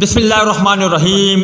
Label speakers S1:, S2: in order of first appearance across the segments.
S1: بسم اللہ الرحمن الرحیم۔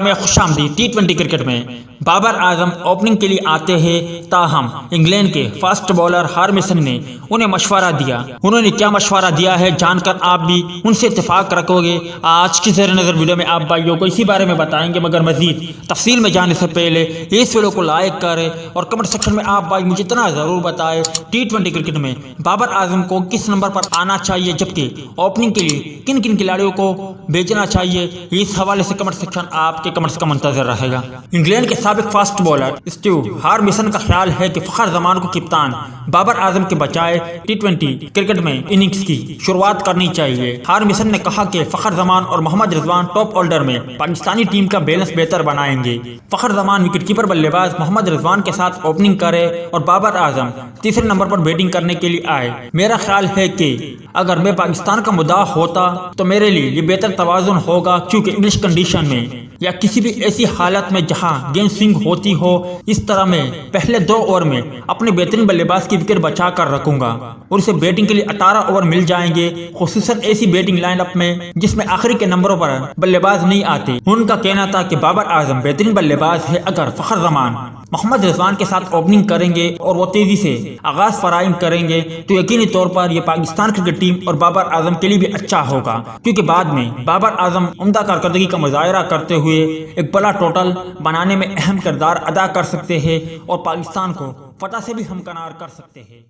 S1: میں خوش آمدید۔ T20 کرکٹ میں بابر اعظم اوپننگ کے لیے آتے ہیں، تاہم انگلینڈ کے فاسٹ بولر ہارمسن نے انہیں مشورہ دیا۔ انہوں نے کیا مشورہ دیا ہے جان کر آپ بھی ان سے اتفاق رکھو گے۔ آج کی زیر نظر ویڈیو میں آپ بھائیوں کو اسی بارے میں بتائیں گے، مگر مزید تفصیل میں جانے سے پہلے اس ویڈیو کو لائک کریں اور کمنٹ سیکشن میں آپ بھائی مجھے اتنا ضرور بتائیں T20 کرکٹ میں بابر اعظم کو کس نمبر پر آنا چاہیے، جبکہ اوپننگ کے لیے کن کن کھلاڑیوں کو بھیجنا چاہیے۔ اس حوالے سے کمنٹ سیکشن آپ کے کمنٹس کا منتظر رہے گا۔ انگلینڈ کے سابق فاسٹ بولر اسٹیو ہارمسن کا خیال ہے کہ فخر زمان کو کپتان بابر اعظم کے بجائے T20 کرکٹ میں اننگز کی شروعات کرنی چاہیے۔ ہارمسن نے کہا کہ فخر زمان اور محمد رضوان ٹاپ آرڈر میں پاکستانی ٹیم کا بیلنس بہتر بنائیں گے۔ فخر زمان وکٹ کیپر بلے باز محمد رضوان کے ساتھ اوپننگ کرے اور بابر اعظم تیسرے نمبر پر بیٹنگ کرنے کے لیے آئے۔ میرا خیال ہے کہ اگر میں پاکستان کا مداح ہوتا تو میرے لیے یہ بہتر توازن ہوگا، کیونکہ انگلش کنڈیشن میں یا کسی بھی ایسی حالت میں جہاں گیند سوئنگ ہوتی ہو، اس طرح میں پہلے 2 اوور میں اپنے بہترین بلے باز کی وکٹ بچا کر رکھوں گا اور اسے بیٹنگ کے لیے 18 اوور مل جائیں گے، خصوصاً ایسی بیٹنگ لائن اپ میں جس میں آخری کے نمبروں پر بلے باز نہیں آتے۔ ان کا کہنا تھا کہ بابر اعظم بہترین بلے باز ہے۔ اگر فخر زمان محمد رضوان کے ساتھ اوپننگ کریں گے اور وہ تیزی سے آغاز فراہم کریں گے تو یقینی طور پر یہ پاکستان کرکٹ ٹیم اور بابر اعظم کے لیے بھی اچھا ہوگا، کیونکہ بعد میں بابر اعظم عمدہ کارکردگی کا مظاہرہ کرتے ہوئے ایک بڑا ٹوٹل بنانے میں اہم کردار ادا کر سکتے ہیں اور پاکستان کو فتح سے بھی ہمکنار کر سکتے ہیں۔